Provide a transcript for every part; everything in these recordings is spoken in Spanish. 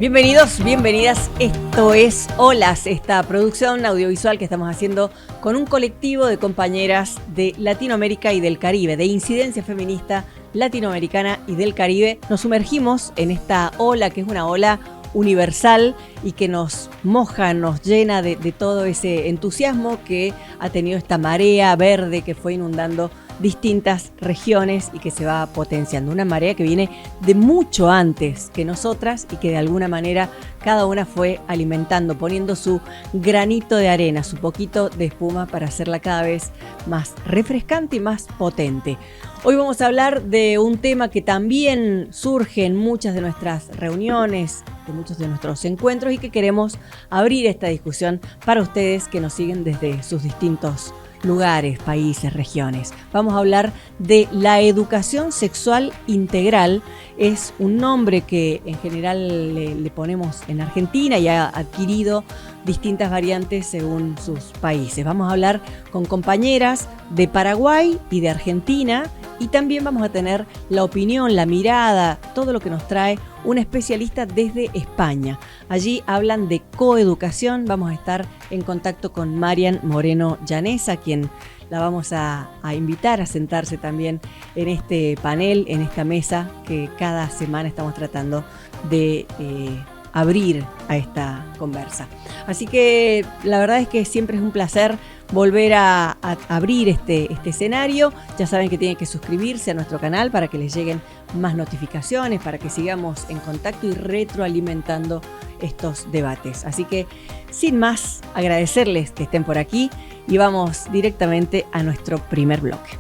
Bienvenidos, bienvenidas. Esto es Olas, esta producción audiovisual que estamos haciendo con un colectivo de compañeras de Latinoamérica y del Caribe, de incidencia feminista latinoamericana y del Caribe. Nos sumergimos en esta ola, que es una ola universal y que nos moja, nos llena de todo ese entusiasmo que ha tenido esta marea verde que fue inundando distintas regiones y que se va potenciando. Una marea que viene de mucho antes que nosotras y que de alguna manera cada una fue alimentando, poniendo su granito de arena, su poquito de espuma para hacerla cada vez más refrescante y más potente. Hoy vamos a hablar de un tema que también surge en muchas de nuestras reuniones, de muchos de nuestros encuentros, y que queremos abrir esta discusión para ustedes que nos siguen desde sus distintos lugares, países, regiones. Vamos a hablar de la educación sexual integral. Es un nombre que en general le ponemos en Argentina y ha adquirido distintas variantes según sus países. Vamos a hablar con compañeras de Paraguay y de Argentina, y también vamos a tener la opinión, la mirada, todo lo que nos trae un especialista desde España. Allí hablan de coeducación. Vamos a estar en contacto con Marian Moreno Llanesa, quien la vamos a invitar a sentarse también en este panel, en esta mesa que cada semana estamos tratando de abrir a esta conversa. Así que la verdad es que siempre es un placer volver a abrir este escenario. Ya saben que tienen que suscribirse a nuestro canal para que les lleguen más notificaciones, para que sigamos en contacto y retroalimentando estos debates. Así que, sin más, agradecerles que estén por aquí y vamos directamente a nuestro primer bloque.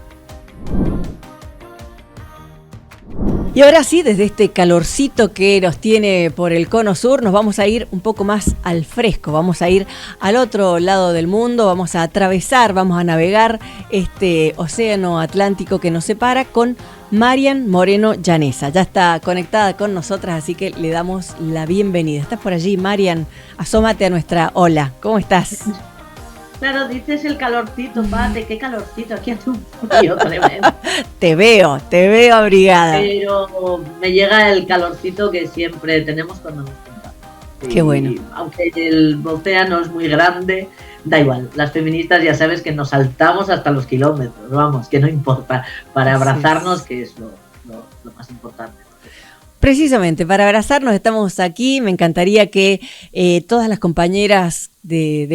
Y ahora sí, desde este calorcito que nos tiene por el cono sur, nos vamos a ir un poco más al fresco, vamos a ir al otro lado del mundo, vamos a atravesar, vamos a navegar este océano Atlántico que nos separa con Marian Moreno Llanesa. Ya está conectada con nosotras, así que le damos la bienvenida. ¿Estás por allí, Marian? Asómate a nuestra ola. ¿Cómo estás? Claro, dices el calorcito, padre, qué calorcito, aquí hace un frío tremendo. Te veo abrigada. Pero me llega el calorcito que siempre tenemos cuando nos juntamos. Qué bueno. Aunque el océano es muy grande, da igual, las feministas ya sabes que nos saltamos hasta los kilómetros, vamos, que no importa, para abrazarnos, que es lo más importante. Precisamente, para abrazarnos estamos aquí. Me encantaría que todas las compañeras de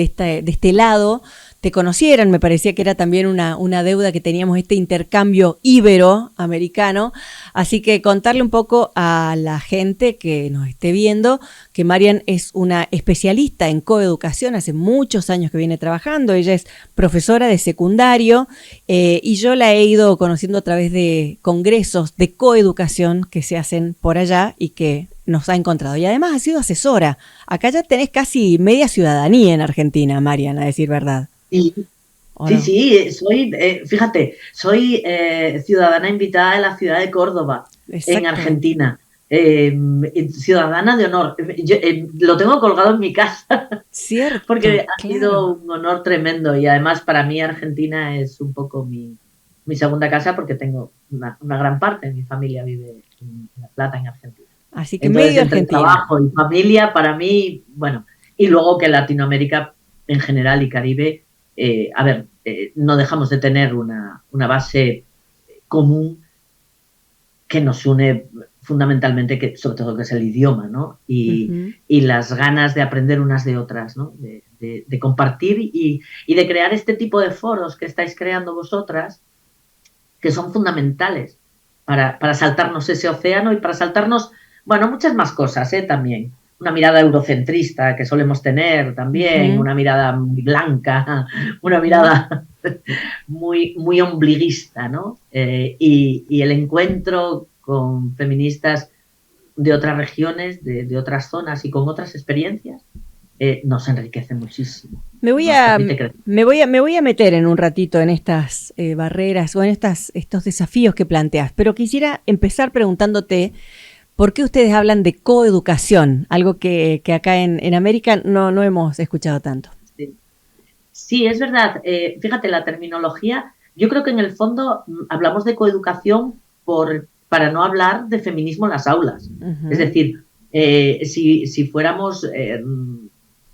este lado te conocieran. Me parecía que era también una deuda que teníamos, este intercambio iberoamericano. Así que contarle un poco a la gente que nos esté viendo que Marian es una especialista en coeducación, hace muchos años que viene trabajando. Ella es profesora de secundario y yo la he ido conociendo a través de congresos de coeducación que se hacen por allá y que nos ha encontrado. Y además ha sido asesora. Acá ya tenés casi media ciudadanía en Argentina, Marian, a decir verdad. Sí, soy, fíjate, soy ciudadana invitada de la ciudad de Córdoba, en Argentina. Ciudadana de honor. Yo, lo tengo colgado en mi casa. Cierto. Porque ha sido un honor tremendo, y además para mí Argentina es un poco mi segunda casa, porque tengo una gran parte de mi familia vive en La Plata, en Argentina. Así que entonces, medio entre Argentina. Trabajo y familia, para mí, bueno, y luego que Latinoamérica en general y Caribe, no dejamos de tener una base común que nos une fundamentalmente, que sobre todo que es el idioma, ¿no? Y las ganas de aprender unas de otras, ¿no? De compartir y de crear este tipo de foros que estáis creando vosotras, que son fundamentales para saltarnos ese océano y para saltarnos, bueno, muchas más cosas, también. Una mirada eurocentrista que solemos tener también, una mirada muy blanca, una mirada muy ombliguista, ¿no? Y el encuentro con feministas de otras regiones, de otras zonas y con otras experiencias, nos enriquece muchísimo. Me voy a meter en un ratito en estas barreras o en estos desafíos que planteas, pero quisiera empezar preguntándote ¿por qué ustedes hablan de coeducación? Algo que acá en América no hemos escuchado tanto. Sí, es verdad. Fíjate, la terminología, yo creo que en el fondo hablamos de coeducación para no hablar de feminismo en las aulas. Es decir, Si fuéramos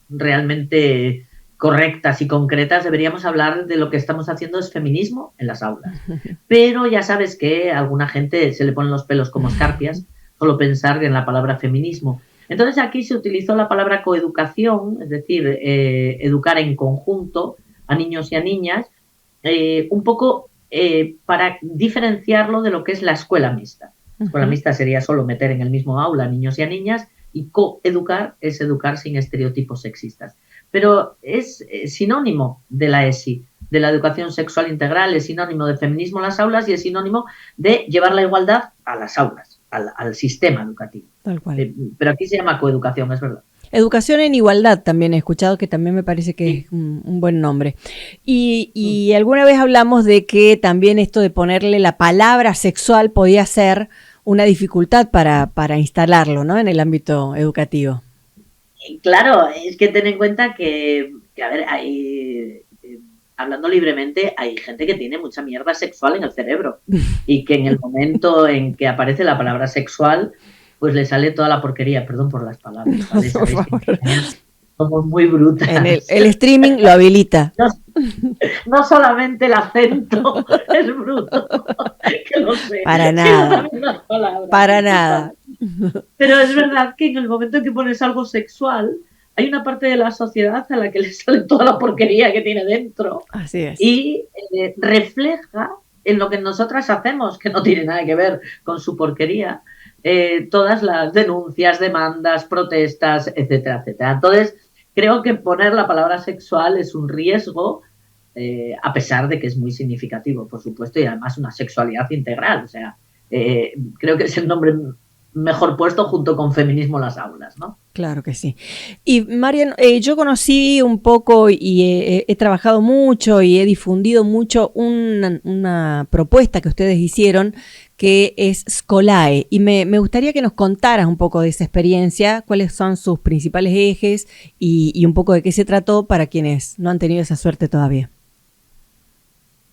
realmente correctas y concretas, deberíamos hablar de lo que estamos haciendo es feminismo en las aulas. Pero ya sabes que a alguna gente se le ponen los pelos como escarpias solo pensar en la palabra feminismo. Entonces aquí se utilizó la palabra coeducación, es decir, educar en conjunto a niños y a niñas, un poco para diferenciarlo de lo que es la escuela mixta. La escuela mixta sería solo meter en el mismo aula a niños y a niñas, y coeducar es educar sin estereotipos sexistas. Pero es sinónimo de la ESI, de la educación sexual integral, es sinónimo de feminismo en las aulas y es sinónimo de llevar la igualdad a las aulas, al sistema educativo. Tal cual. Pero aquí se llama coeducación, es verdad. Educación en igualdad también he escuchado, que también me parece que es un buen nombre. Y alguna vez hablamos de que también esto de ponerle la palabra sexual podía ser una dificultad para instalarlo, ¿no?, en el ámbito educativo. Claro, es que ten en cuenta que a ver, hablando libremente, hay gente que tiene mucha mierda sexual en el cerebro y que en el momento en que aparece la palabra sexual, pues le sale toda la porquería, perdón por las palabras, ¿vale? Por favor. Somos muy brutas. El streaming lo habilita. No solamente el acento es bruto, que lo sé. Para nada. Para nada. Pero es verdad que en el momento en que pones algo sexual, hay una parte de la sociedad a la que le sale toda la porquería que tiene dentro. Así es. Y refleja en lo que nosotras hacemos, que no tiene nada que ver con su porquería, todas las denuncias, demandas, protestas, etcétera, etcétera. Entonces, creo que poner la palabra sexual es un riesgo, a pesar de que es muy significativo, por supuesto, y además una sexualidad integral. O sea, creo que es el nombre mejor puesto junto con feminismo en las aulas, ¿no? Claro que sí. Y Marian, yo conocí un poco y he trabajado mucho y he difundido mucho una propuesta que ustedes hicieron, que es Scolae, y me gustaría que nos contaras un poco de esa experiencia, cuáles son sus principales ejes y un poco de qué se trató para quienes no han tenido esa suerte todavía.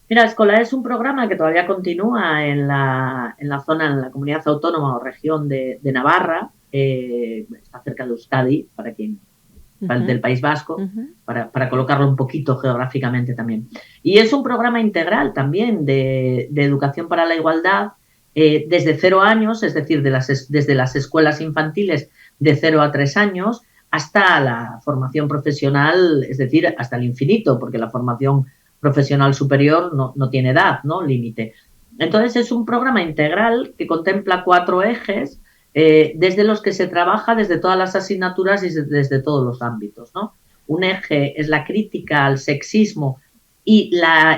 Mira, Scolae es un programa que todavía continúa en la zona, en la comunidad autónoma o región de Navarra, está cerca de Euskadi, para el del País Vasco, para colocarlo un poquito geográficamente también. Y es un programa integral también de educación para la igualdad, desde 0 años, es decir, desde las escuelas infantiles de 0 a 3 años, hasta la formación profesional, es decir, hasta el infinito, porque la formación profesional superior no tiene edad, ¿no?, límite. Entonces es un programa integral que contempla 4 ejes, desde los que se trabaja desde todas las asignaturas y desde todos los ámbitos, ¿no? Un eje es la crítica al sexismo y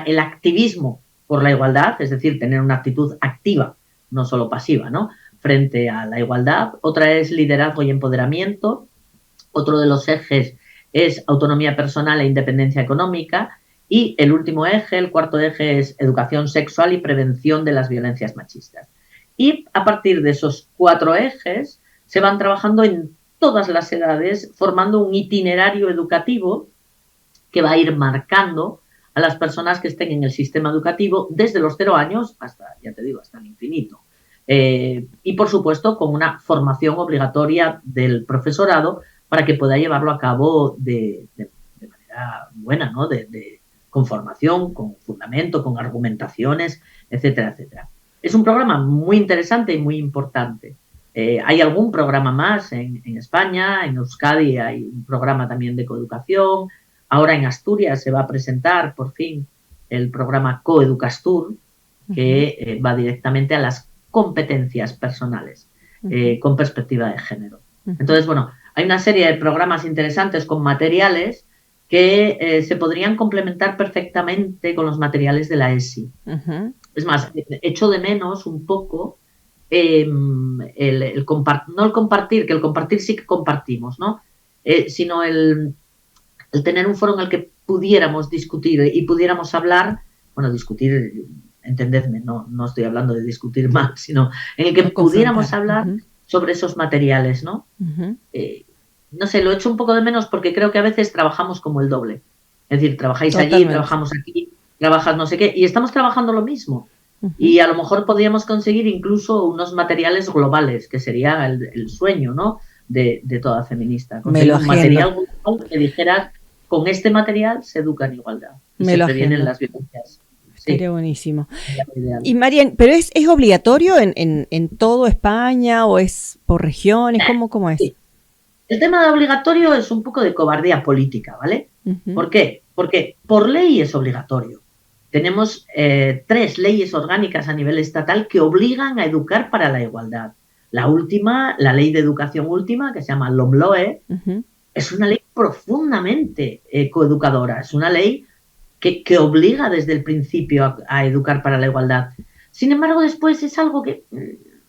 el activismo por la igualdad, es decir, tener una actitud activa, no solo pasiva, ¿no?, frente a la igualdad. Otra es liderazgo y empoderamiento. Otro de los ejes es autonomía personal e independencia económica. Y el último eje, el cuarto eje, es educación sexual y prevención de las violencias machistas. Y a partir de esos 4 ejes se van trabajando en todas las edades, formando un itinerario educativo que va a ir marcando a las personas que estén en el sistema educativo desde los 0 años hasta, ya te digo, hasta el infinito. Y, por supuesto, con una formación obligatoria del profesorado para que pueda llevarlo a cabo de manera buena, ¿no?, con formación, con fundamento, con argumentaciones, etcétera, etcétera. Es un programa muy interesante y muy importante. Hay algún programa más en España, en Euskadi hay un programa también de coeducación. Ahora en Asturias se va a presentar, por fin, el programa Coeducastur, que va directamente a las competencias personales, con perspectiva de género. Entonces, bueno, hay una serie de programas interesantes con materiales que se podrían complementar perfectamente con los materiales de la ESI. Es más, echo de menos un poco no el compartir, que el compartir sí que compartimos, ¿no? Sino el tener un foro en el que pudiéramos discutir y pudiéramos hablar, bueno, discutir, entendedme, no estoy hablando de discutir más, sino en el que pudiéramos hablar sobre esos materiales, ¿no? No sé, lo echo un poco de menos porque creo que a veces trabajamos como el doble. Es decir, trabajáis allí, trabajamos aquí, trabajas no sé qué, y estamos trabajando lo mismo. Y a lo mejor podríamos conseguir incluso unos materiales globales, que sería el sueño, ¿no? de toda feminista. Me lo Conseguir un material que dijeras, con este material se educa en igualdad y se previenen las violencias. Sería buenísimo. Y Marian, ¿pero es obligatorio en todo España o es por regiones? ¿Cómo es? Sí. El tema de obligatorio es un poco de cobardía política, ¿vale? ¿Por qué? Porque por ley es obligatorio. Tenemos 3 leyes orgánicas a nivel estatal que obligan a educar para la igualdad. La última, la ley de educación última, que se llama LOMLOE, es una ley profundamente coeducadora. Es una ley que obliga desde el principio a educar para la igualdad. Sin embargo, después es algo que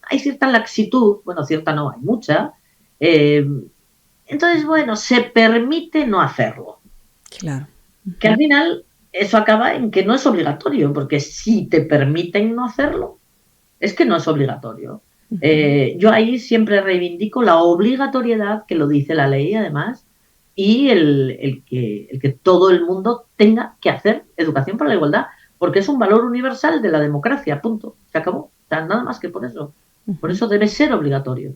hay cierta laxitud, bueno, cierta no, hay mucha. Entonces, bueno, se permite no hacerlo. Claro. Que al final eso acaba en que no es obligatorio, porque si te permiten no hacerlo, es que no es obligatorio. Yo ahí siempre reivindico la obligatoriedad, que lo dice la ley además, y el que todo el mundo tenga que hacer educación para la igualdad, porque es un valor universal de la democracia, punto, se acabó. O sea, nada más que por eso debe ser obligatorio.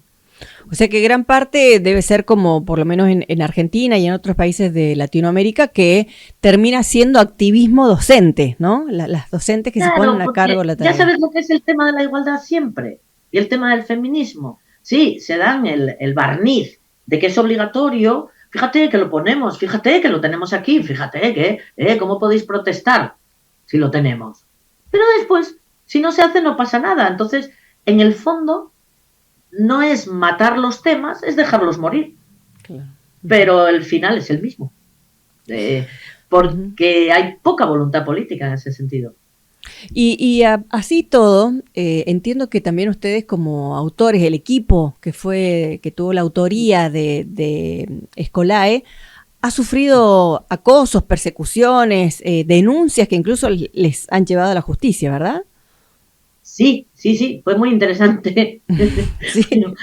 O sea que gran parte debe ser como, por lo menos en Argentina y en otros países de Latinoamérica, que termina siendo activismo docente, ¿no? Las docentes que se ponen a cargo de la tarea. Ya sabes lo que es el tema de la igualdad siempre, y el tema del feminismo. Sí, se dan el barniz de que es obligatorio. Fíjate que lo ponemos, fíjate que lo tenemos aquí, fíjate que, ¿cómo podéis protestar si lo tenemos? Pero después, si no se hace, no pasa nada. Entonces, en el fondo, no es matar los temas, es dejarlos morir. Claro. Pero el final es el mismo. Porque hay poca voluntad política en ese sentido. Y así todo, entiendo que también ustedes como autores, el equipo que tuvo la autoría de Escolae, ha sufrido acosos, persecuciones, denuncias que incluso les han llevado a la justicia, ¿verdad? Sí, fue muy interesante. Sí. Bueno,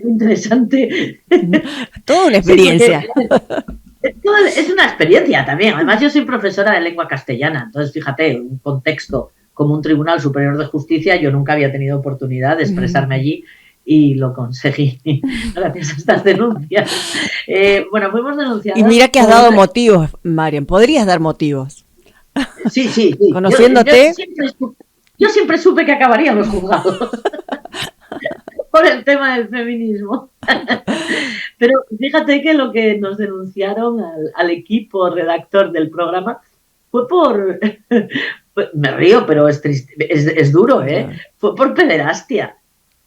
muy interesante. Toda una experiencia. Sí, es una experiencia también. Además, yo soy profesora de lengua castellana, entonces fíjate, un contexto como un Tribunal Superior de Justicia, yo nunca había tenido oportunidad de expresarme allí y lo conseguí gracias a estas denuncias. Bueno, fuimos denunciadas. Y mira que has dado motivos, Marian, podrías dar motivos. Sí. Conociéndote. Yo siempre supe que acabarían los juzgados por el tema del feminismo. Pero fíjate que lo que nos denunciaron al equipo redactor del programa fue por... Me río, pero es duro, ¿eh? Fue por pederastia.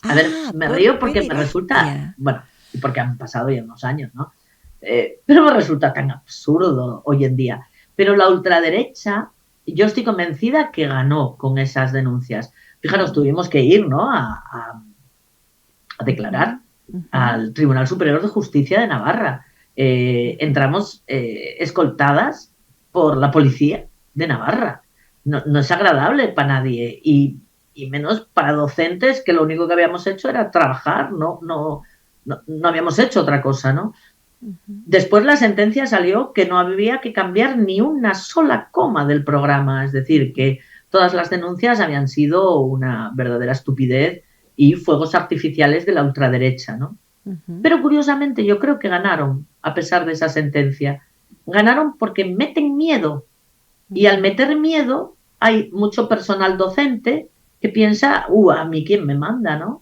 A ver, me río porque me resulta... Bueno, y porque han pasado ya unos años, ¿no? Pero me resulta tan absurdo hoy en día. Pero la ultraderecha, yo estoy convencida que ganó con esas denuncias. Fijaros, tuvimos que ir, ¿no? A declarar al Tribunal Superior de Justicia de Navarra. Entramos escoltadas por la policía de Navarra. No es agradable para nadie y menos para docentes que lo único que habíamos hecho era trabajar, no habíamos hecho otra cosa, ¿no? Después la sentencia salió que no había que cambiar ni una sola coma del programa, es decir, que todas las denuncias habían sido una verdadera estupidez y fuegos artificiales de la ultraderecha, ¿no? Pero curiosamente yo creo que ganaron, a pesar de esa sentencia. Ganaron porque meten miedo y al meter miedo hay mucho personal docente que piensa, a mí quién me manda, ¿no?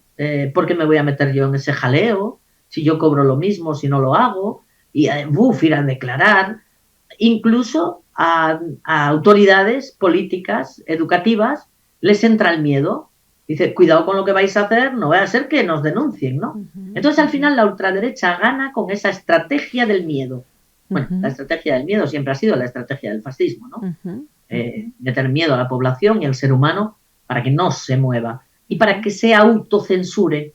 ¿Por qué me voy a meter yo en ese jaleo? Si yo cobro lo mismo, si no lo hago, y ir a declarar, incluso a autoridades políticas, educativas, les entra el miedo. Dice, cuidado con lo que vais a hacer, no vaya a ser que nos denuncien, ¿no? Entonces, al final, la ultraderecha gana con esa estrategia del miedo. Bueno, la estrategia del miedo siempre ha sido la estrategia del fascismo, ¿no? Meter miedo a la población y al ser humano para que no se mueva y para que se autocensure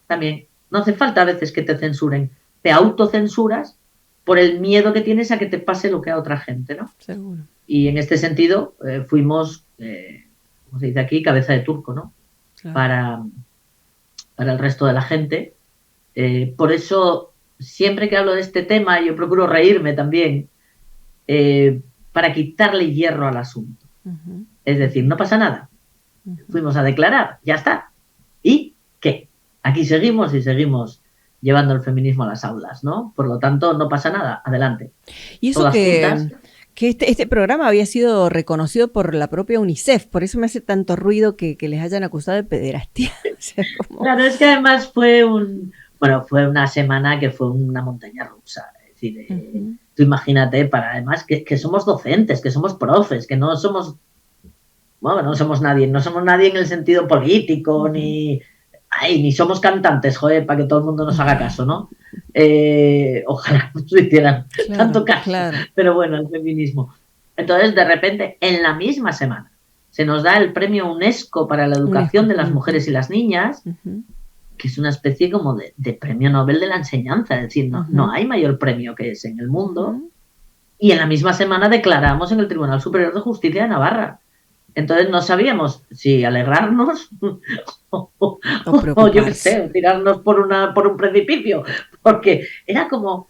también. No hace falta a veces que te censuren, te autocensuras por el miedo que tienes a que te pase lo que a otra gente, ¿no? Seguro. Y en este sentido fuimos, como se dice aquí, cabeza de turco, ¿no? Claro. Para el resto de la gente. Por eso, siempre que hablo de este tema, yo procuro reírme también, para quitarle hierro al asunto. Es decir, no pasa nada. Fuimos a declarar, ya está. ¿Y qué? Aquí seguimos y seguimos llevando el feminismo a las aulas, ¿no? Por lo tanto, no pasa nada, adelante. Y eso Todas juntas. que este programa había sido reconocido por la propia UNICEF, por eso me hace tanto ruido que les hayan acusado de pederastía. O sea, como... Claro, es que además fue una semana que fue una montaña rusa. Es decir, tú imagínate, además que somos docentes, que somos profes, que no somos, bueno, no somos nadie en el sentido político, ni somos cantantes, joder, para que todo el mundo nos haga caso, ¿no? Ojalá nos hicieran tanto caso, pero bueno, el feminismo. Entonces, de repente, en la misma semana, se nos da el premio UNESCO para la educación de las mujeres y las niñas, que es una especie como de premio Nobel de la enseñanza, es decir, no hay mayor premio que ese en el mundo, y en la misma semana declaramos en el Tribunal Superior de Justicia de Navarra. Entonces no sabíamos si alegrarnos o yo qué sé, tirarnos por un precipicio, porque era como,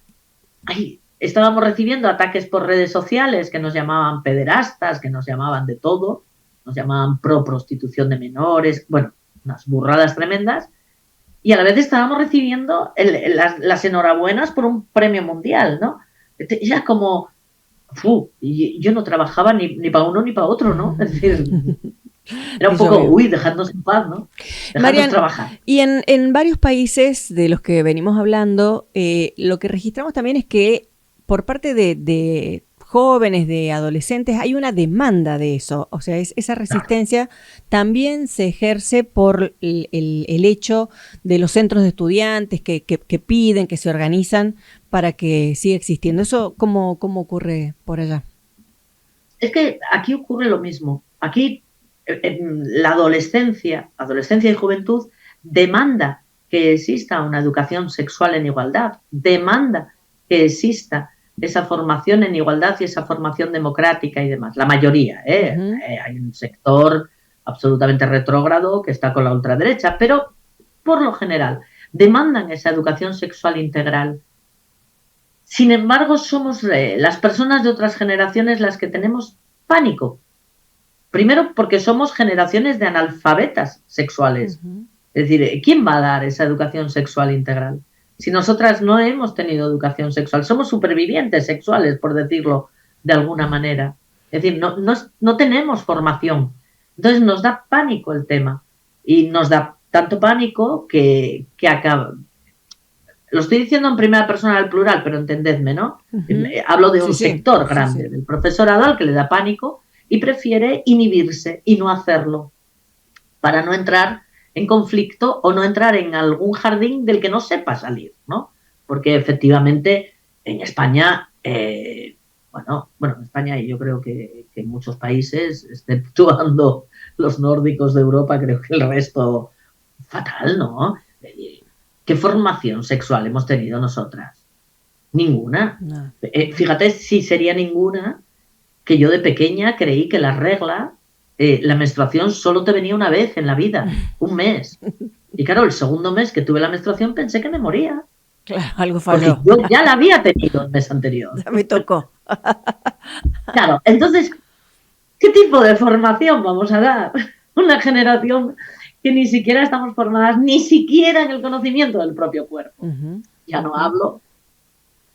estábamos recibiendo ataques por redes sociales que nos llamaban pederastas, que nos llamaban de todo, nos llamaban pro prostitución de menores, bueno, unas burradas tremendas, y a la vez estábamos recibiendo las enhorabuenas por un premio mundial, ¿no? Era como... y yo no trabajaba ni para uno ni para otro, ¿no? Es decir, era un poco, dejadnos en paz, ¿no? Marian, trabajar. Y en varios países de los que venimos hablando, lo que registramos también es que por parte de jóvenes, de adolescentes, hay una demanda de eso. O sea, esa resistencia también se ejerce por el hecho de los centros de estudiantes que piden, que se organizan para que siga existiendo. ¿Eso cómo ocurre por allá? Es que aquí ocurre lo mismo. Aquí la adolescencia y juventud demanda que exista una educación sexual en igualdad, demanda que exista esa formación en igualdad y esa formación democrática y demás. La mayoría, hay un sector absolutamente retrógrado que está con la ultraderecha, pero por lo general demandan esa educación sexual integral. Sin embargo, somos las personas de otras generaciones las que tenemos pánico. Primero, porque somos generaciones de analfabetas sexuales. Es decir, ¿quién va a dar esa educación sexual integral? Si nosotras no hemos tenido educación sexual, somos supervivientes sexuales, por decirlo de alguna manera. Es decir, no tenemos formación. Entonces nos da pánico el tema. Y nos da tanto pánico que acaba... Lo estoy diciendo en primera persona del plural, pero entendedme, ¿no? Hablo de un sector grande del profesorado al que le da pánico y prefiere inhibirse y no hacerlo para no entrar en conflicto o no entrar en algún jardín del que no sepa salir, ¿no? Porque efectivamente en España, en España y yo creo que en muchos países, exceptuando los nórdicos de Europa, creo que el resto fatal, ¿no? ¿Qué formación sexual hemos tenido nosotras? Ninguna. No. Fíjate si sería ninguna, que yo de pequeña creí que la regla, la menstruación solo te venía una vez en la vida, un mes. Y claro, el segundo mes que tuve la menstruación pensé que me moría. Claro, algo falló. Porque yo ya la había tenido el mes anterior. Ya me tocó. Claro, entonces, ¿qué tipo de formación vamos a dar? Una generación que ni siquiera estamos formadas, ni siquiera en el conocimiento del propio cuerpo. Ya no hablo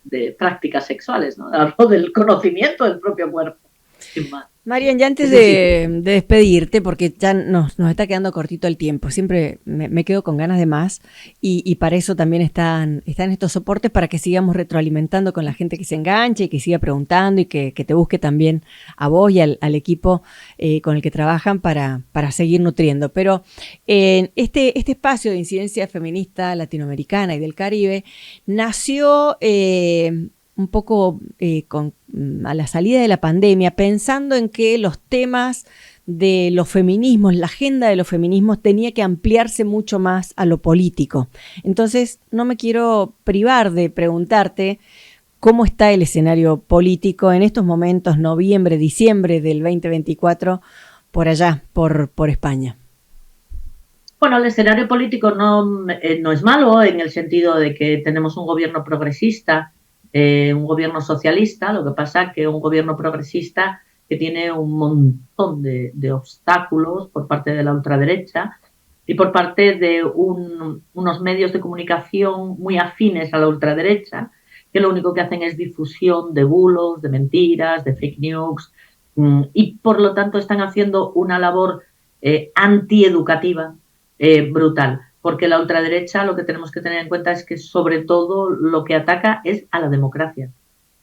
de prácticas sexuales, ¿no? Hablo del conocimiento del propio cuerpo. Sin más. Marian, ya antes de despedirte, porque ya nos está quedando cortito el tiempo, siempre me quedo con ganas de más y para eso también están estos soportes para que sigamos retroalimentando con la gente que se enganche y que siga preguntando y que te busque también a vos y al equipo con el que trabajan para seguir nutriendo. Pero este espacio de incidencia feminista latinoamericana y del Caribe nació... un poco a la salida de la pandemia, pensando en que los temas de los feminismos, la agenda de los feminismos tenía que ampliarse mucho más a lo político. Entonces, no me quiero privar de preguntarte cómo está el escenario político en estos momentos, noviembre, diciembre del 2024, por allá, por España. Bueno, el escenario político no es malo en el sentido de que tenemos un gobierno progresista, un gobierno socialista, lo que pasa que un gobierno progresista que tiene un montón de obstáculos por parte de la ultraderecha, y por parte de unos medios de comunicación muy afines a la ultraderecha, que lo único que hacen es difusión de bulos, de mentiras, de fake news, y por lo tanto están haciendo una labor antieducativa brutal, porque la ultraderecha, lo que tenemos que tener en cuenta es que sobre todo lo que ataca es a la democracia.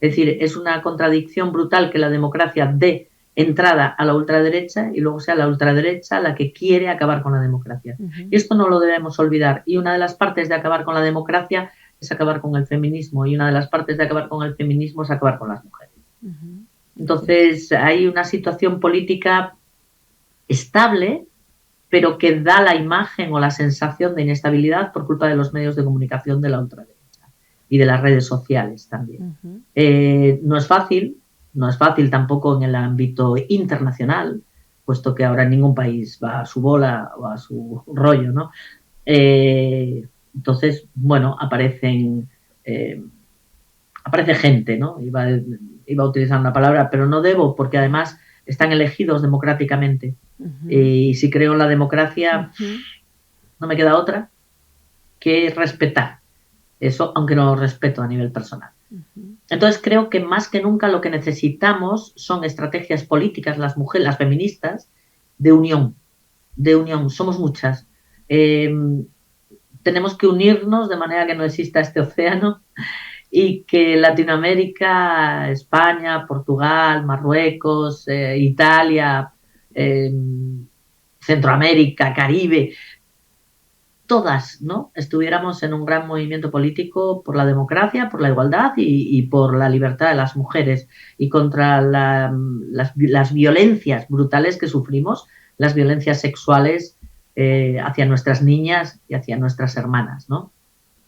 Es decir, es una contradicción brutal que la democracia dé entrada a la ultraderecha y luego sea la ultraderecha la que quiere acabar con la democracia. Y esto no lo debemos olvidar. Y una de las partes de acabar con la democracia es acabar con el feminismo, y una de las partes de acabar con el feminismo es acabar con las mujeres. Entonces hay una situación política estable, pero que da la imagen o la sensación de inestabilidad por culpa de los medios de comunicación de la ultraderecha y de las redes sociales también. No es fácil tampoco en el ámbito internacional, puesto que ahora ningún país va a su bola o a su rollo, ¿no? Entonces, bueno, aparece gente, ¿no? Iba a utilizar una palabra, pero no debo, porque además están elegidos democráticamente. Y si creo en la democracia, no me queda otra que respetar eso, aunque no lo respeto a nivel personal. Entonces creo que más que nunca lo que necesitamos son estrategias políticas, las mujeres, las feministas, de unión. Somos muchas. Tenemos que unirnos de manera que no exista este océano y que Latinoamérica, España, Portugal, Marruecos, Italia, Centroamérica, Caribe, todas, ¿no?, estuviéramos en un gran movimiento político por la democracia, por la igualdad y por la libertad de las mujeres, y contra las violencias brutales que sufrimos, las violencias sexuales hacia nuestras niñas y hacia nuestras hermanas, ¿no?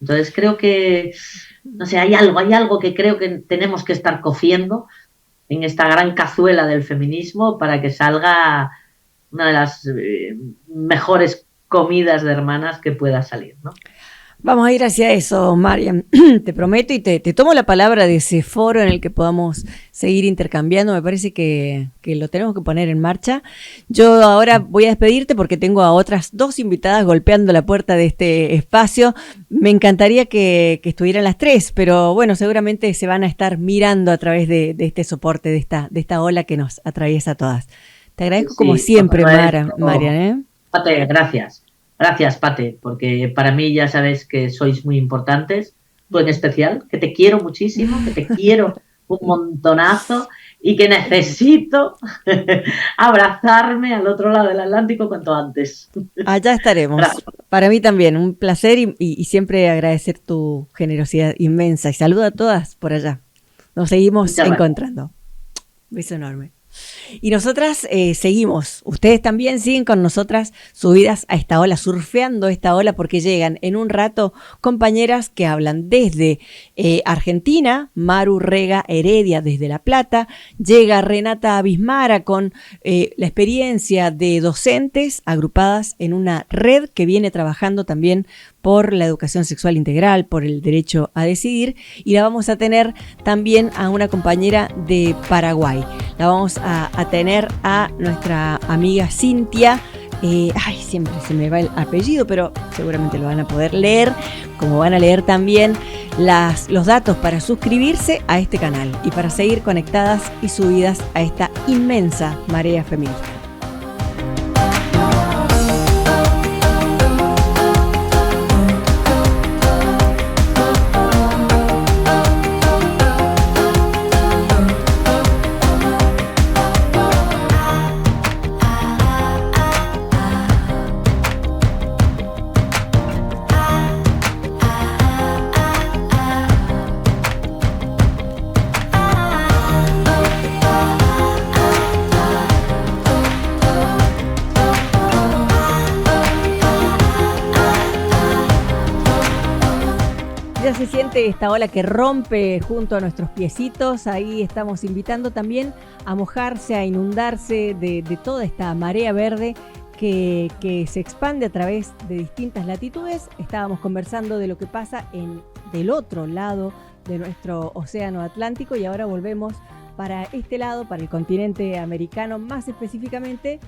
Entonces creo que, no sé, hay algo que creo que tenemos que estar cociendo en esta gran cazuela del feminismo para que salga una de las mejores comidas de hermanas que pueda salir, ¿no? Vamos a ir hacia eso, Mariam. Te prometo y te tomo la palabra de ese foro en el que podamos seguir intercambiando. Me parece que lo tenemos que poner en marcha. Yo ahora voy a despedirte porque tengo a otras 2 invitadas golpeando la puerta de este espacio. Me encantaría que estuvieran las 3, pero bueno, seguramente se van a estar mirando a través de este soporte, de esta ola que nos atraviesa a todas. Te agradezco como siempre, Mariam, ¿eh? Pate, gracias. Gracias, Pate, porque para mí ya sabes que sois muy importantes, tú en especial, que te quiero muchísimo, que te quiero un montonazo y que necesito abrazarme al otro lado del Atlántico cuanto antes. Allá estaremos. Gracias. Para mí también, un placer y siempre agradecer tu generosidad inmensa. Y saludo a todas por allá. Nos seguimos encontrando. Beso enorme. Y nosotras seguimos, ustedes también siguen con nosotras subidas a esta ola, surfeando esta ola, porque llegan en un rato compañeras que hablan desde Argentina, Maru Rega Heredia desde La Plata, llega Renata Abismara con la experiencia de docentes agrupadas en una red que viene trabajando también por la educación sexual integral, por el derecho a decidir, y la vamos a tener también a una compañera de Paraguay. La vamos a tener a nuestra amiga Cintia. Siempre se me va el apellido, pero seguramente lo van a poder leer, como van a leer también los datos para suscribirse a este canal y para seguir conectadas y subidas a esta inmensa marea feminista. Se siente esta ola que rompe junto a nuestros piecitos. Ahí estamos invitando también a mojarse, a inundarse de toda esta marea verde que se expande a través de distintas latitudes. Estábamos conversando de lo que pasa del otro lado de nuestro océano Atlántico, y ahora volvemos para este lado, para el continente americano, más específicamente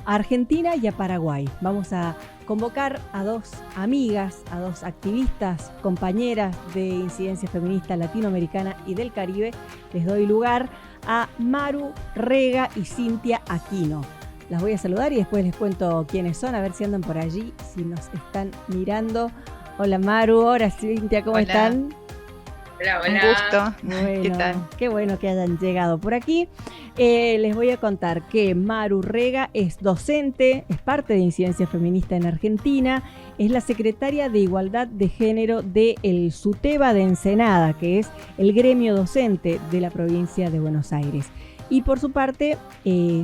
a Argentina y a Paraguay. Vamos a convocar a dos amigas, a dos activistas, compañeras de incidencia feminista latinoamericana y del Caribe. Les doy lugar a Maru Rega y Cintia Aquino. Las voy a saludar y después les cuento quiénes son, a ver si andan por allí, si nos están mirando. Hola Maru, hola Cintia, ¿cómo están? Hola, hola. Un gusto. Bueno, ¿Qué tal? Qué bueno que hayan llegado por aquí. Les voy a contar que Maru Rega es docente, es parte de Incidencia Feminista en Argentina, es la secretaria de Igualdad de Género del SUTEBA de Ensenada, que es el gremio docente de la provincia de Buenos Aires. Y por su parte,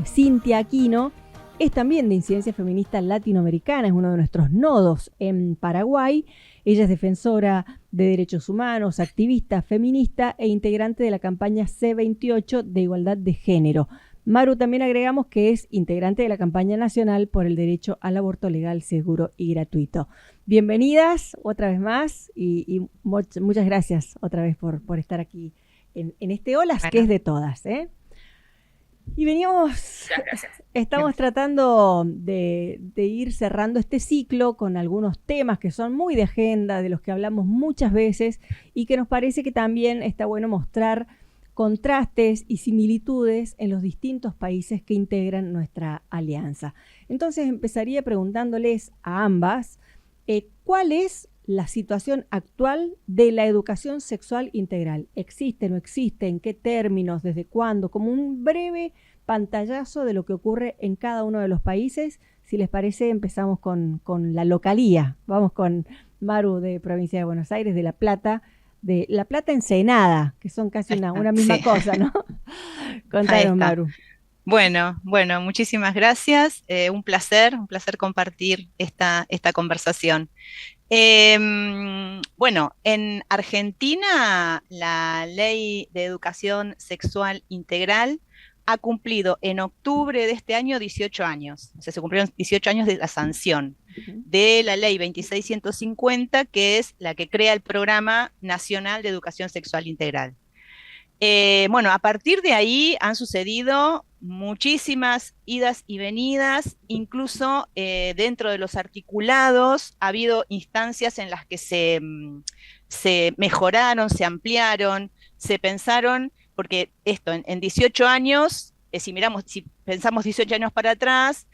Cintia Aquino es también de Incidencia Feminista Latinoamericana, es uno de nuestros nodos en Paraguay. Ella es defensora de derechos humanos, activista feminista e integrante de la campaña C28 de igualdad de género. Maru, también agregamos que es integrante de la campaña nacional por el derecho al aborto legal, seguro y gratuito. Bienvenidas otra vez más y muchas gracias otra vez por estar aquí en este Olas, que es de todas, ¿eh? Y estamos tratando de ir cerrando este ciclo con algunos temas que son muy de agenda, de los que hablamos muchas veces y que nos parece que también está bueno mostrar contrastes y similitudes en los distintos países que integran nuestra alianza. Entonces empezaría preguntándoles a ambas, ¿cuál es la situación actual de la educación sexual integral? ¿Existe, no existe? ¿En qué términos? ¿Desde cuándo? Como un breve pantallazo de lo que ocurre en cada uno de los países. Si les parece, empezamos con la localía. Vamos con Maru de Provincia de Buenos Aires, de La Plata Ensenada, que son casi una misma cosa, ¿no? Contanos, Maru. Bueno, muchísimas gracias. Un placer compartir esta conversación. Bueno, en Argentina la Ley de Educación Sexual Integral ha cumplido en octubre de este año 18 años. O sea, se cumplieron 18 años de la sanción de la Ley 2650, que es la que crea el Programa Nacional de Educación Sexual Integral. Bueno, a partir de ahí han sucedido muchísimas idas y venidas, incluso dentro de los articulados ha habido instancias en las que se mejoraron, se ampliaron, se pensaron, porque esto en 18 años, si pensamos 18 años para atrás,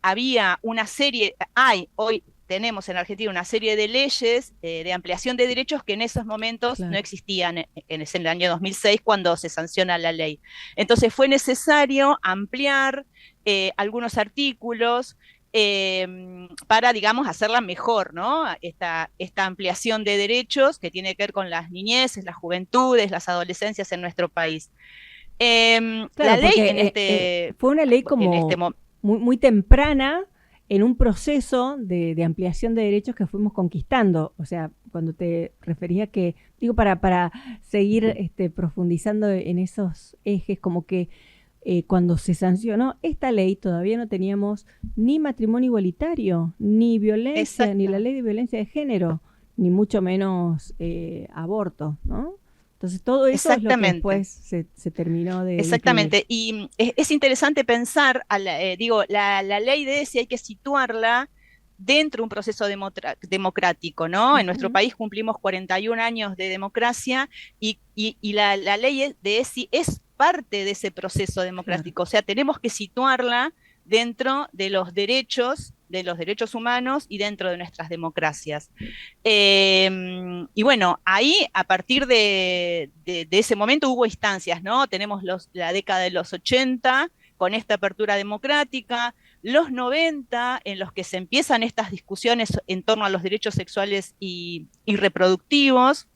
había una serie, hoy tenemos en Argentina una serie de leyes de ampliación de derechos que en esos momentos no existían en el año 2006 cuando se sanciona la ley. Entonces fue necesario ampliar algunos artículos para, digamos, hacerla mejor, ¿no? Esta ampliación de derechos que tiene que ver con las niñeces, las juventudes, las adolescencias en nuestro país. Claro, la ley fue una ley como muy temprana, en un proceso de ampliación de derechos que fuimos conquistando. O sea, cuando te refería que, digo, para seguir profundizando en esos ejes, como que cuando se sancionó esta ley todavía no teníamos ni matrimonio igualitario, ni violencia, Exacto. ni la ley de violencia de género, ni mucho menos aborto, ¿no? Entonces todo eso es lo que después se terminó de... Exactamente, y es interesante pensar, la ley de ESI hay que situarla dentro de un proceso democrático, ¿no? En nuestro país cumplimos 41 años de democracia y la ley de ESI es parte de ese proceso democrático, o sea, tenemos que situarla dentro de los derechos humanos y dentro de nuestras democracias. Y bueno, ahí a partir de ese momento hubo instancias, ¿no? Tenemos la década de los 80 con esta apertura democrática, los 90 en los que se empiezan estas discusiones en torno a los derechos sexuales y reproductivos,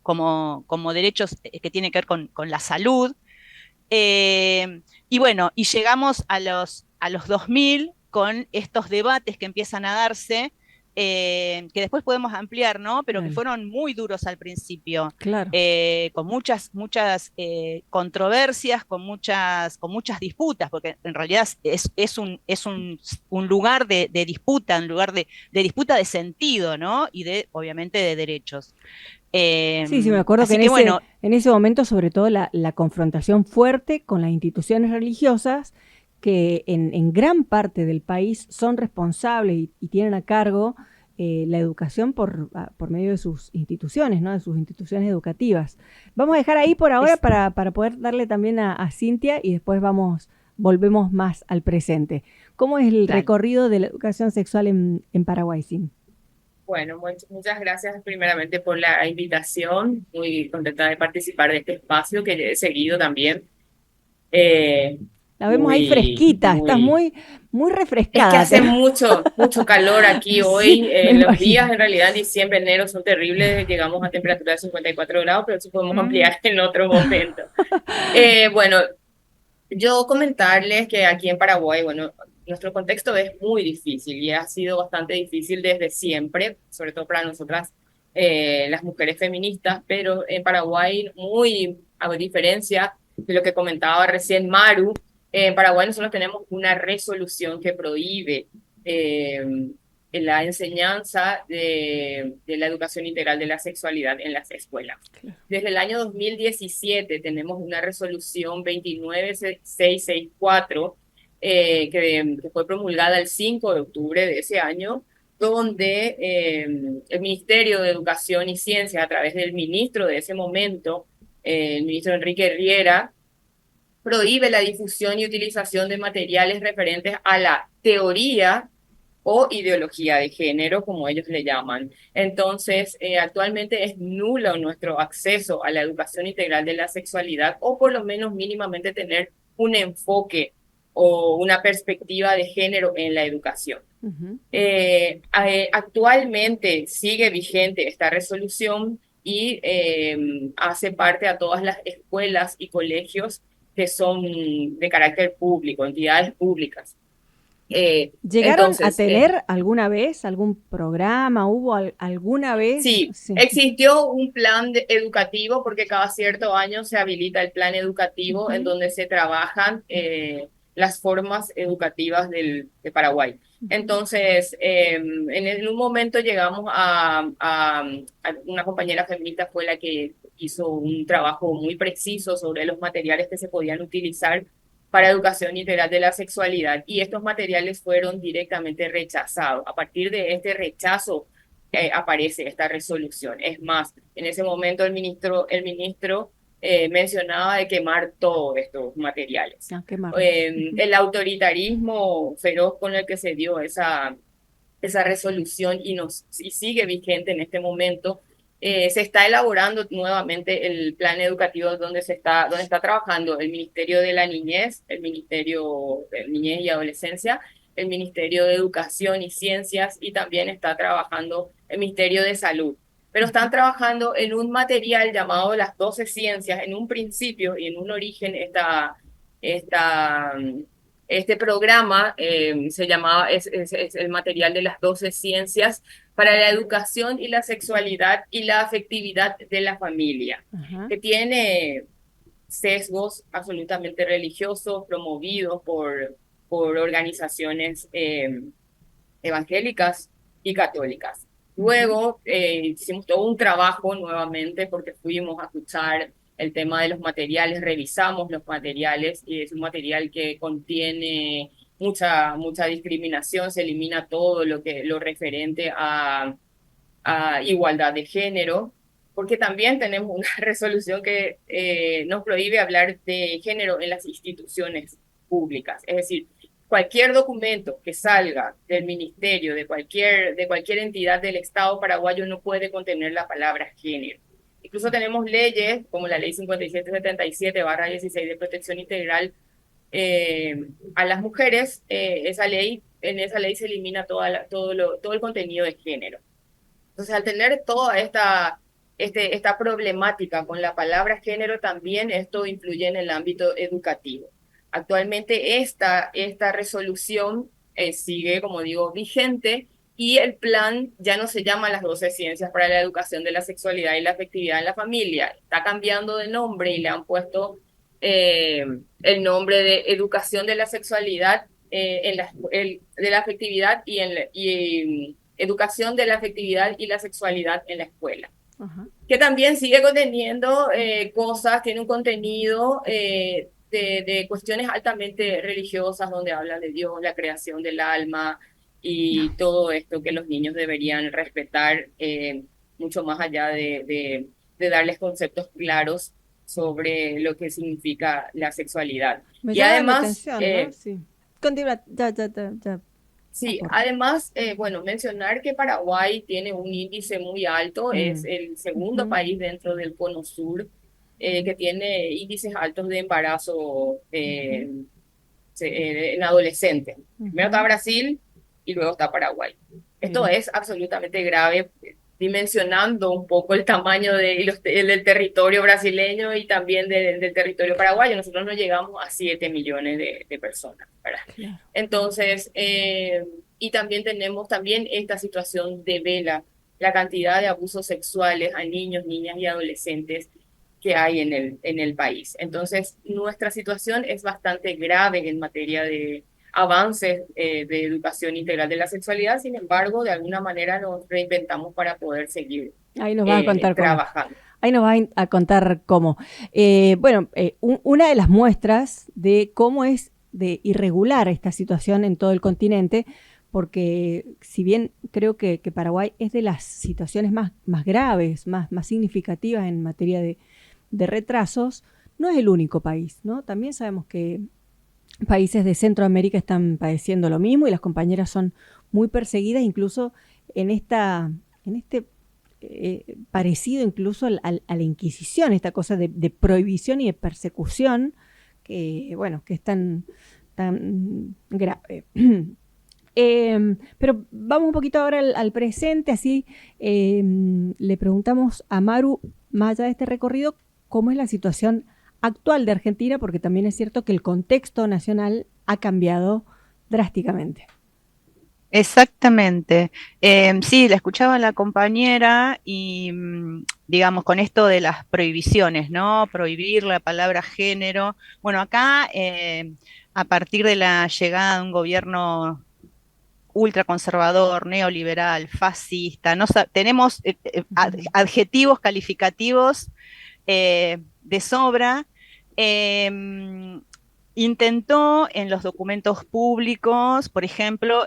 como derechos que tienen que ver con la salud. Y bueno, y llegamos a los 2000 con estos debates que empiezan a darse, que después podemos ampliar, ¿no? Pero que fueron muy duros al principio, con muchas controversias, con muchas disputas, porque en realidad es un lugar de disputa, un lugar de disputa de sentido, ¿no? Y obviamente de derechos. Sí, me acuerdo que en ese momento, sobre todo, la confrontación fuerte con las instituciones religiosas que en gran parte del país son responsables y tienen a cargo la educación por medio de sus instituciones, ¿no? De sus instituciones educativas. Vamos a dejar ahí por ahora para poder darle también a Cintia y después volvemos más al presente. ¿Cómo es el recorrido de la educación sexual en Paraguay, Cintia? Bueno, muchas gracias primeramente por la invitación. Muy contenta de participar de este espacio que he seguido también. La vemos ahí fresquita, estás muy refrescada. Es que hace mucho calor aquí hoy. Sí, los días en realidad en diciembre, enero son terribles. Llegamos a temperatura de 54 grados, pero eso podemos ampliar en otro momento. Bueno, yo comentarles que aquí en Paraguay, bueno, nuestro contexto es muy difícil y ha sido bastante difícil desde siempre, sobre todo para nosotras, las mujeres feministas, pero en Paraguay, muy a diferencia de lo que comentaba recién Maru, en Paraguay nosotros tenemos una resolución que prohíbe la enseñanza de la educación integral de la sexualidad en las escuelas. Desde el año 2017 tenemos una resolución 29664 que fue promulgada el 5 de octubre de ese año, donde el Ministerio de Educación y Ciencia, a través del ministro de ese momento, el ministro Enrique Riera, prohíbe la difusión y utilización de materiales referentes a la teoría o ideología de género, como ellos le llaman. Entonces, actualmente es nulo nuestro acceso a la educación integral de la sexualidad, o por lo menos mínimamente tener un enfoque o una perspectiva de género en la educación. Actualmente sigue vigente esta resolución y hace parte a todas las escuelas y colegios que son de carácter público, entidades públicas. ¿Llegaron a tener alguna vez algún programa? ¿Hubo alguna vez? Sí, existió un plan educativo, porque cada cierto año se habilita el plan educativo en donde se trabajan las formas educativas de Paraguay. Entonces, en un momento llegamos a una compañera feminista fue la que hizo un trabajo muy preciso sobre los materiales que se podían utilizar para educación integral de la sexualidad, y estos materiales fueron directamente rechazados. A partir de este rechazo aparece esta resolución. Es más, en ese momento el ministro mencionaba de quemar todos estos materiales. El autoritarismo feroz con el que se dio esa resolución y sigue vigente en este momento. Se está elaborando nuevamente el plan educativo donde está trabajando el Ministerio de la Niñez, el Ministerio de Niñez y Adolescencia, el Ministerio de Educación y Ciencias, y también está trabajando el Ministerio de Salud. Pero están trabajando en un material llamado las 12 ciencias. En un principio y en un origen este programa se llamaba, es el material de las 12 ciencias para la educación y la sexualidad y la afectividad de la familia, que tiene sesgos absolutamente religiosos promovidos por organizaciones evangélicas y católicas. Luego hicimos todo un trabajo nuevamente, porque fuimos a escuchar el tema de los materiales, revisamos los materiales, y es un material que contiene mucha discriminación. Se elimina todo lo referente a igualdad de género, porque también tenemos una resolución que nos prohíbe hablar de género en las instituciones públicas. Es decir, cualquier documento que salga del ministerio, de cualquier entidad del Estado paraguayo, no puede contener la palabra género. Incluso tenemos leyes como la ley 5777/16 de protección integral a las mujeres. En esa ley se elimina todo el contenido de género. Entonces, al tener toda esta problemática con la palabra género, también esto influye en el ámbito educativo. Actualmente esta resolución sigue, como digo, vigente, y el plan ya no se llama las 12 ciencias para la educación de la sexualidad y la afectividad en la familia. Está cambiando de nombre y le han puesto el nombre de educación de la sexualidad, de la afectividad y educación de la afectividad y la sexualidad en la escuela. Que también sigue conteniendo cosas, tiene un contenido de cuestiones altamente religiosas donde habla de Dios, la creación del alma y todo esto que los niños deberían respetar, mucho más allá de darles conceptos claros sobre lo que significa la sexualidad. Me Y llama la además, atención, ¿no? Sí. Continúa, ya. sí, Aporta. además, bueno, mencionar que Paraguay tiene un índice muy alto, es el segundo país dentro del Cono Sur que tiene índices altos de embarazo en adolescentes. Primero está Brasil y luego está Paraguay. Esto Mira. es absolutamente grave, dimensionando un poco el tamaño del territorio brasileño y también del territorio paraguayo. Nosotros no llegamos a 7 millones de personas, ¿verdad? Claro. Entonces, y también tenemos también esta situación de vela, la cantidad de abusos sexuales a niños, niñas y adolescentes que hay en el país. Entonces, nuestra situación es bastante grave en materia de avances de educación integral de la sexualidad. Sin embargo, de alguna manera nos reinventamos para poder seguir Ahí nos vas a contar trabajando. Cómo. Ahí nos vas a contar cómo. Una de las muestras de cómo es de irregular esta situación en todo el continente, porque si bien creo que Paraguay es de las situaciones más graves, más significativas en materia de retrasos, no es el único país, ¿no? También sabemos que países de Centroamérica están padeciendo lo mismo y las compañeras son muy perseguidas, incluso en este parecido incluso a la Inquisición, esta cosa de prohibición y de persecución que, bueno, que es tan grave. Pero vamos un poquito ahora al presente, así le preguntamos a Maru, más allá de este recorrido, ¿cómo es la situación actual de Argentina? Porque también es cierto que el contexto nacional ha cambiado drásticamente. Exactamente. Sí, la escuchaba a la compañera y, digamos, con esto de las prohibiciones, ¿no? Prohibir la palabra género. Bueno, acá, a partir de la llegada de un gobierno ultraconservador, neoliberal, fascista, tenemos adjetivos calificativos de sobra. Intentó en los documentos públicos, por ejemplo,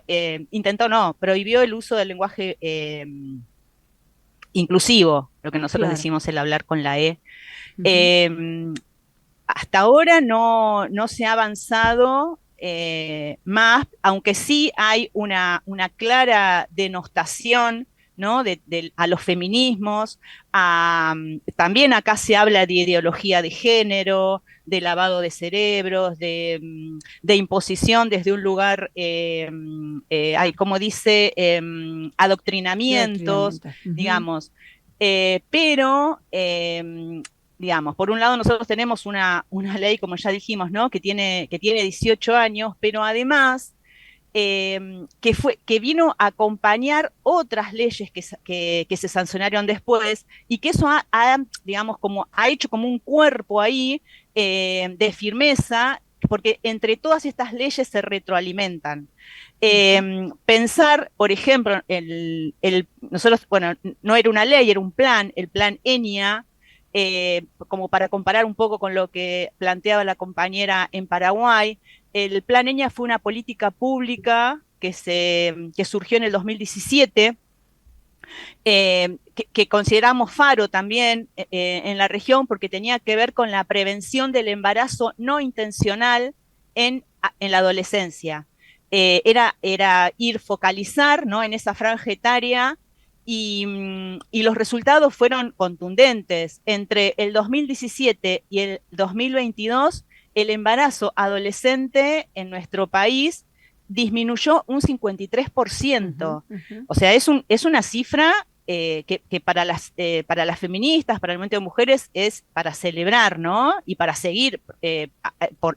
prohibió el uso del lenguaje inclusivo, lo que nosotros decimos el hablar con la E. Hasta ahora no se ha avanzado más, aunque sí hay una clara denostación, ¿no? a los feminismos. También acá se habla de ideología de género, de lavado de cerebros, de imposición desde un lugar, como dice, adoctrinamientos, digamos. Pero digamos, por un lado nosotros tenemos una ley, como ya dijimos, ¿no? que tiene 18 años, pero además que vino a acompañar otras leyes que se sancionaron después, y que eso digamos, ha hecho como un cuerpo ahí de firmeza, porque entre todas estas leyes se retroalimentan. Pensar, por ejemplo, nosotros, bueno, no era una ley, era un plan, el plan ENIA, como para comparar un poco con lo que planteaba la compañera en Paraguay. El plan ENIA fue una política pública que surgió en el 2017, que consideramos faro también en la región, porque tenía que ver con la prevención del embarazo no intencional en la adolescencia. Era focalizar, ¿no? en esa franja etaria. Y los resultados fueron contundentes. Entre el 2017 y el 2022, el embarazo adolescente en nuestro país disminuyó un 53%. O sea, es una cifra que para las feministas, para el movimiento de mujeres, es para celebrar, ¿no? Y para seguir,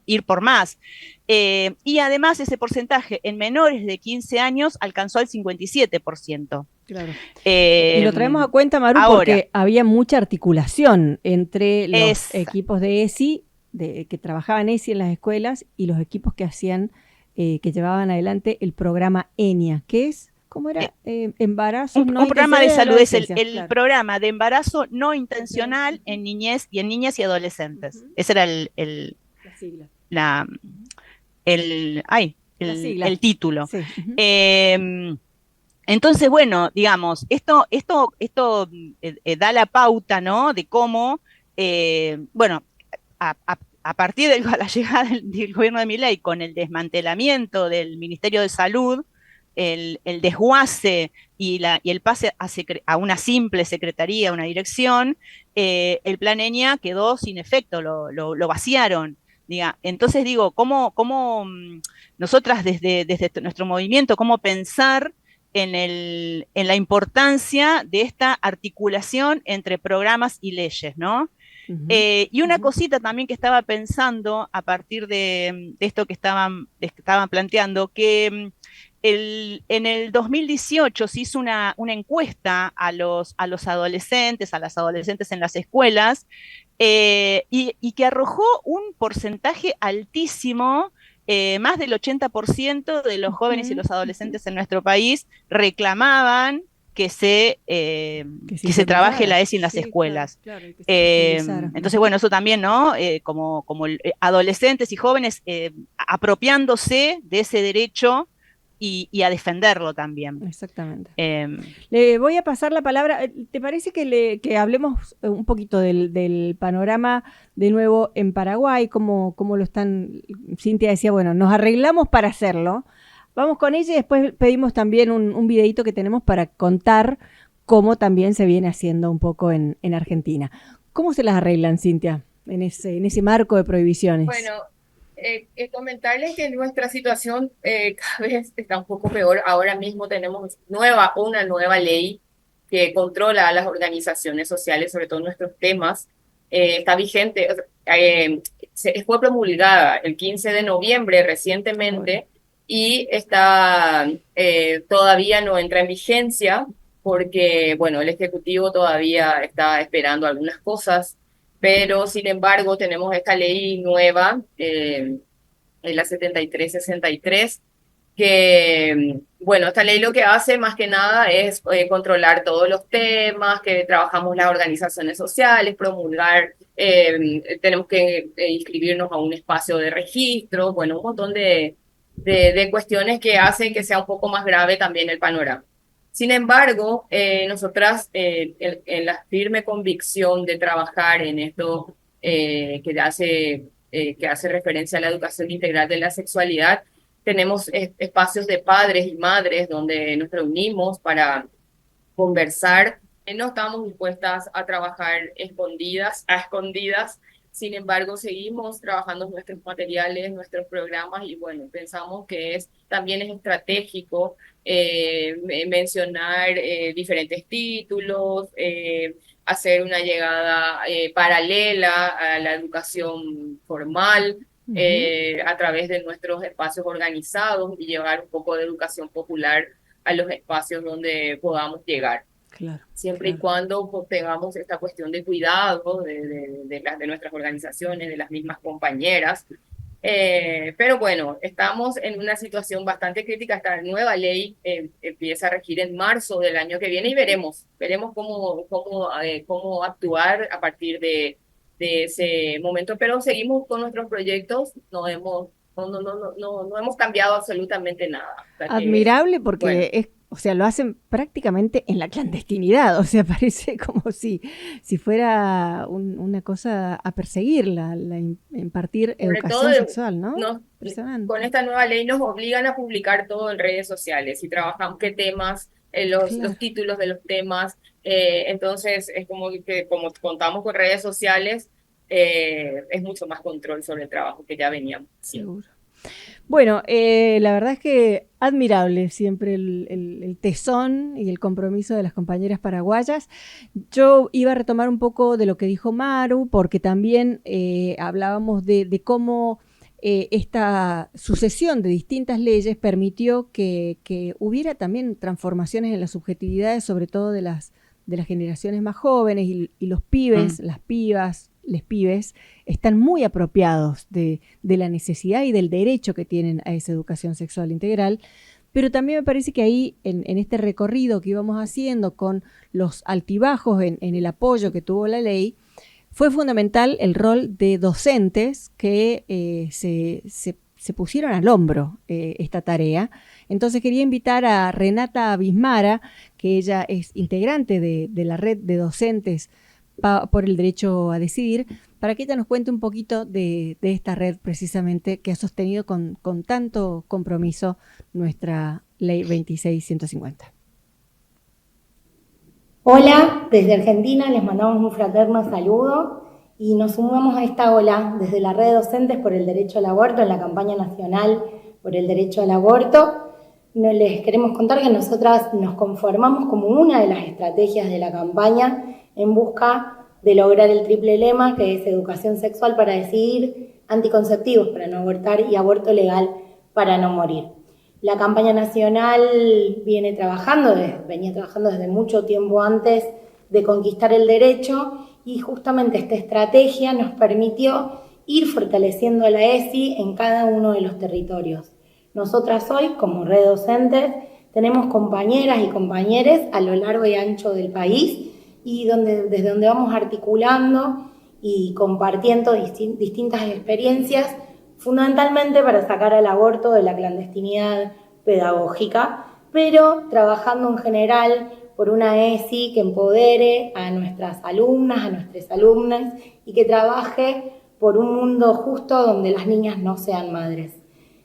ir por más. Y además ese porcentaje en menores de 15 años alcanzó el 57%. Claro. Y lo traemos a cuenta, Maru, porque había mucha articulación entre los equipos de ESI, que trabajaban ESI en las escuelas, y los equipos que hacían, que llevaban adelante el programa ENIA, que es, ¿cómo era? Embarazo no un programa de salud, es el claro. programa de embarazo no intencional en niñez y adolescentes. Ese era sigla. El título. Sí. Entonces, bueno, digamos, esto da la pauta, ¿no? De cómo, bueno, a partir de la llegada del gobierno de Milei, con el desmantelamiento del Ministerio de Salud, el desguace y el pase a una simple secretaría, una dirección, el plan ENIA quedó sin efecto, lo vaciaron. Entonces digo, ¿cómo nosotras desde nuestro movimiento, cómo pensar en la importancia de esta articulación entre programas y leyes, ¿no? Y una cosita también que estaba pensando a partir de esto que estaban planteando, que en el 2018 se hizo una encuesta a los adolescentes, a las adolescentes en las escuelas, y que arrojó un porcentaje altísimo. Más del 80% de los jóvenes y los adolescentes en nuestro país reclamaban que se trabaje la ESI en las escuelas. Claro, entonces, bueno, eso también, ¿no? Como adolescentes y jóvenes apropiándose de ese derecho y a defenderlo también. Exactamente. Le voy a pasar la palabra. ¿Te parece que hablemos un poquito del panorama de nuevo en Paraguay? ¿Cómo lo están? Cintia decía, bueno, nos arreglamos para hacerlo. Vamos con ella y después pedimos también un videíto que tenemos para contar cómo también se viene haciendo un poco en Argentina. ¿Cómo se las arreglan, Cintia, en ese marco de prohibiciones? Bueno, comentarles que nuestra situación cada vez está un poco peor. Ahora mismo tenemos una nueva ley que controla a las organizaciones sociales, sobre todo nuestros temas. Está vigente, fue promulgada el 15 de noviembre recientemente y todavía no entra en vigencia porque, bueno, el Ejecutivo todavía está esperando algunas cosas. Pero, sin embargo, tenemos esta ley nueva, la 7363, que, bueno, esta ley lo que hace más que nada es controlar todos los temas que trabajamos las organizaciones sociales, promulgar, tenemos que inscribirnos a un espacio de registro, bueno, un montón de cuestiones que hacen que sea un poco más grave también el panorama. Sin embargo, nosotras, en la firme convicción de trabajar en esto que hace referencia a la educación integral de la sexualidad, tenemos espacios de padres y madres donde nos reunimos para conversar. No estamos dispuestas a trabajar a escondidas. Sin embargo, seguimos trabajando nuestros materiales, nuestros programas y bueno, pensamos que también es estratégico mencionar diferentes títulos, hacer una llegada paralela a la educación formal a través de nuestros espacios organizados y llevar un poco de educación popular a los espacios donde podamos llegar. Claro, Siempre y cuando pues, tengamos esta cuestión de cuidado de nuestras organizaciones, de las mismas compañeras. Pero bueno, estamos en una situación bastante crítica. Esta nueva ley empieza a regir en marzo del año que viene y veremos cómo actuar a partir de ese momento. Pero seguimos con nuestros proyectos, no hemos cambiado absolutamente nada. O sea admirable porque bueno, lo hacen prácticamente en la clandestinidad, o sea, parece como si fuera una cosa a perseguir, la impartir educación sexual, ¿no? Con esta nueva ley nos obligan a publicar todo en redes sociales y trabajamos qué temas, los títulos de los temas, entonces es como contamos con redes sociales, es mucho más control sobre el trabajo que ya veníamos haciendo. Seguro. Bueno, la verdad es que admirable siempre el tesón y el compromiso de las compañeras paraguayas. Yo iba a retomar un poco de lo que dijo Maru, porque también hablábamos de cómo esta sucesión de distintas leyes permitió que hubiera también transformaciones en las subjetividades, sobre todo de las generaciones más jóvenes y los pibes, las pibas, les pibes, están muy apropiados de la necesidad y del derecho que tienen a esa educación sexual integral, pero también me parece que ahí, en este recorrido que íbamos haciendo con los altibajos en el apoyo que tuvo la ley, fue fundamental el rol de docentes que se pusieron al hombro esta tarea. Entonces quería invitar a Renata Bismara, que ella es integrante de la red de docentes por el derecho a decidir, para que ella nos cuente un poquito de esta red precisamente que ha sostenido con tanto compromiso nuestra Ley 26150. Hola, desde Argentina les mandamos un fraterno saludo y nos sumamos a esta ola desde la red de docentes por el derecho al aborto en la campaña nacional por el derecho al aborto. Les queremos contar que nosotras nos conformamos como una de las estrategias de la campaña en busca de lograr el triple lema, que es educación sexual para decidir, anticonceptivos para no abortar y aborto legal para no morir. La campaña nacional venía trabajando desde mucho tiempo antes de conquistar el derecho, y justamente esta estrategia nos permitió ir fortaleciendo a la ESI en cada uno de los territorios. Nosotras hoy, como red docentes, tenemos compañeras y compañeros a lo largo y ancho del país, y desde donde vamos articulando y compartiendo distintas experiencias, fundamentalmente para sacar al aborto de la clandestinidad pedagógica, pero trabajando en general por una ESI que empodere a nuestras alumnas, a nuestros alumnos, y que trabaje por un mundo justo donde las niñas no sean madres.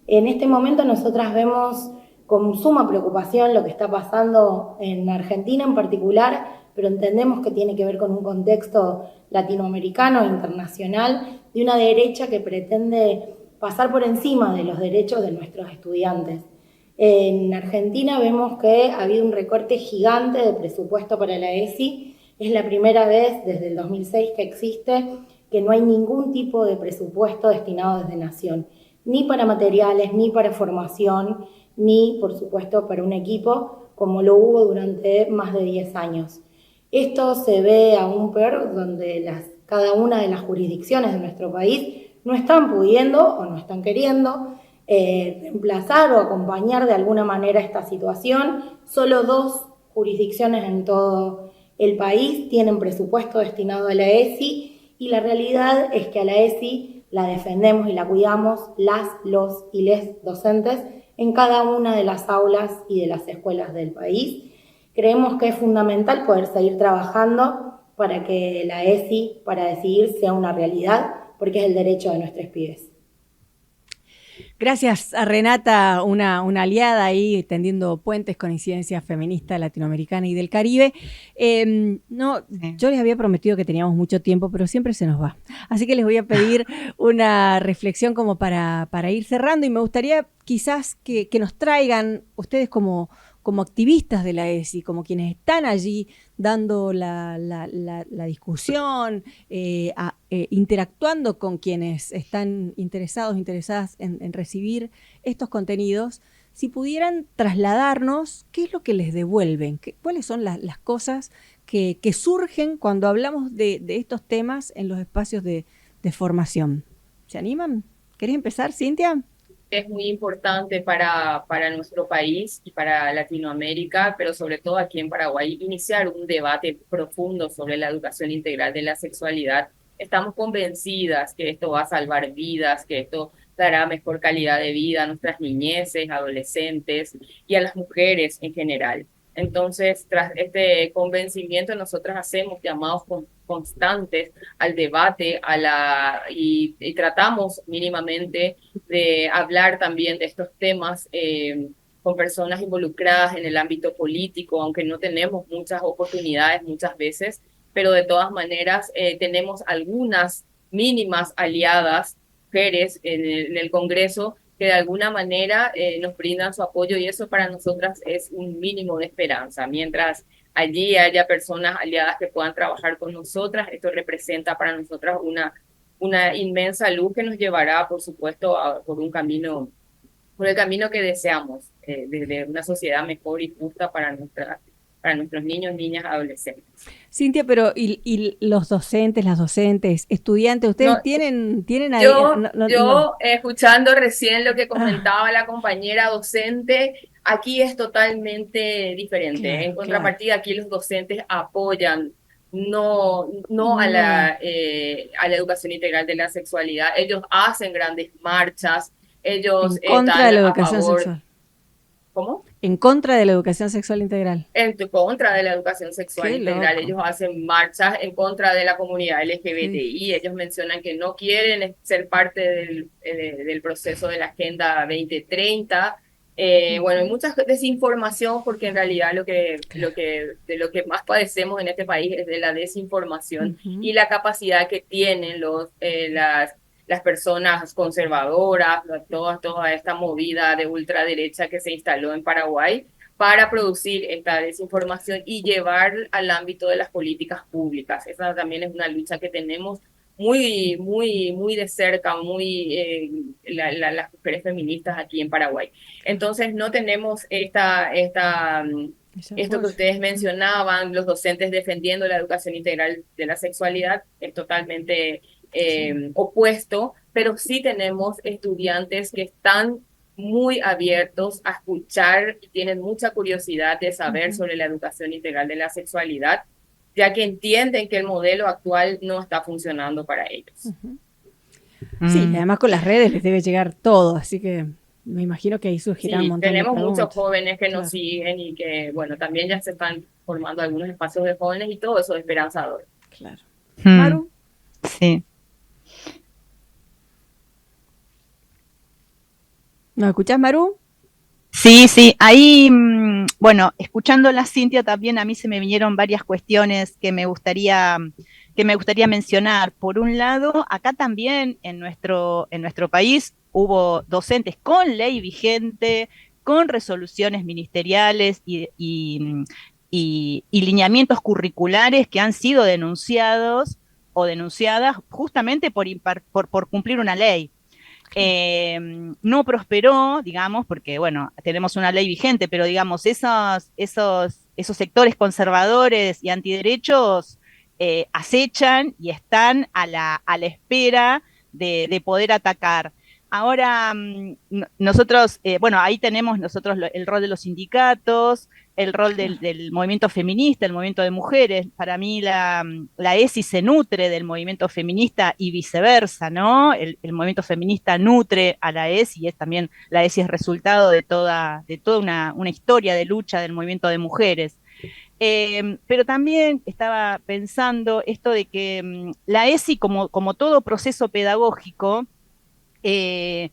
En este momento nosotras vemos con suma preocupación lo que está pasando en Argentina en particular, pero entendemos que tiene que ver con un contexto latinoamericano e internacional de una derecha que pretende pasar por encima de los derechos de nuestros estudiantes. En Argentina vemos que ha habido un recorte gigante de presupuesto para la ESI. Es la primera vez desde el 2006 que existe que no hay ningún tipo de presupuesto destinado desde Nación, ni para materiales, ni para formación, ni, por supuesto, para un equipo, como lo hubo durante más de 10 años. Esto se ve aún peor donde cada una de las jurisdicciones de nuestro país no están pudiendo o no están queriendo reemplazar o acompañar de alguna manera esta situación. Solo 2 jurisdicciones en todo el país tienen presupuesto destinado a la ESI, y la realidad es que a la ESI la defendemos y la cuidamos los y les docentes en cada una de las aulas y de las escuelas del país. Creemos que es fundamental poder seguir trabajando para que la ESI para decidir sea una realidad, porque es el derecho de nuestros pibes. Gracias a Renata, una aliada ahí tendiendo puentes con incidencia feminista latinoamericana y del Caribe. Yo les había prometido que teníamos mucho tiempo, pero siempre se nos va. Así que les voy a pedir una reflexión como para ir cerrando, y me gustaría quizás que nos traigan ustedes como activistas de la ESI, como quienes están allí dando la discusión, interactuando con quienes están interesadas en recibir estos contenidos, si pudieran trasladarnos qué es lo que les devuelven, cuáles son las cosas que surgen cuando hablamos de estos temas en los espacios de formación. ¿Se animan? ¿Querés empezar, Cintia? Es muy importante para nuestro país y para Latinoamérica, pero sobre todo aquí en Paraguay, iniciar un debate profundo sobre la educación integral de la sexualidad. Estamos convencidas que esto va a salvar vidas, que esto dará mejor calidad de vida a nuestras niñeces, adolescentes y a las mujeres en general. Entonces, tras este convencimiento, nosotros hacemos llamados constantes al debate y tratamos mínimamente de hablar también de estos temas con personas involucradas en el ámbito político, aunque no tenemos muchas oportunidades muchas veces, pero de todas maneras tenemos algunas mínimas aliadas, mujeres en el Congreso, que de alguna manera nos brindan su apoyo, y eso para nosotras es un mínimo de esperanza. Mientras allí haya personas aliadas que puedan trabajar con nosotras, esto representa para nosotras una inmensa luz que nos llevará, por supuesto, por el camino que deseamos, desde una sociedad mejor y justa para nuestros niños, niñas, adolescentes. Cintia, pero ¿y los docentes, las docentes, estudiantes, ustedes tienen ahí? Yo escuchando recién lo que comentaba la compañera docente, aquí es totalmente diferente. En contrapartida, aquí los docentes apoyan no a la educación integral de la sexualidad. Ellos hacen grandes marchas, ellos En contra de están la a educación favor. sexual. ¿Cómo? En contra de la educación sexual integral. En contra de la educación sexual Qué integral. loco. Ellos hacen marchas en contra de la comunidad Qué LGBTI. difícil. Ellos mencionan que no quieren ser parte del proceso de la Agenda 2030. Bueno, hay mucha desinformación porque en realidad Claro. de lo que más padecemos en este país es de la desinformación Ujú. y la capacidad que tienen las personas conservadoras, toda esta movida de ultraderecha que se instaló en Paraguay para producir esta desinformación y llevar al ámbito de las políticas públicas. Esa también es una lucha que tenemos muy de cerca, las mujeres feministas aquí en Paraguay. Entonces no tenemos Ese esto que apoyo. ustedes mencionaban, los docentes defendiendo la educación integral de la sexualidad, es totalmente Sí. opuesto, pero sí tenemos estudiantes que están muy abiertos a escuchar y tienen mucha curiosidad de saber Ujú. sobre la educación integral de la sexualidad, ya que entienden que el modelo actual no está funcionando para ellos. Ujú. Sí, Mm. además con las redes les debe llegar todo, así que me imagino que ahí surgirán un Sí, montón de tenemos muchos preguntas. jóvenes que nos Claro, siguen y que, bueno, también ya se están formando algunos espacios de jóvenes y todo eso es esperanzador. claro. Mm. Maru, Sí. ¿nos escuchás, Maru? Sí, sí, ahí, bueno, escuchando la Cintia también a mí se me vinieron varias cuestiones que me gustaría mencionar. Por un lado, acá también en nuestro país hubo docentes con ley vigente, con resoluciones ministeriales y lineamientos curriculares que han sido denunciados o denunciadas justamente por cumplir una ley. No prosperó, digamos, porque, bueno, tenemos una ley vigente, pero, digamos, esos sectores conservadores y antiderechos acechan y están a la espera de poder atacar. Ahora, nosotros, bueno, ahí tenemos nosotros el rol de los sindicatos, el rol Claro. del movimiento feminista, el movimiento de mujeres. Para mí la ESI se nutre del movimiento feminista y viceversa, ¿no? El movimiento feminista nutre a la ESI y es también, la ESI es resultado de toda una historia de lucha del movimiento de mujeres. Pero también estaba pensando esto de que la ESI, como todo proceso pedagógico, eh,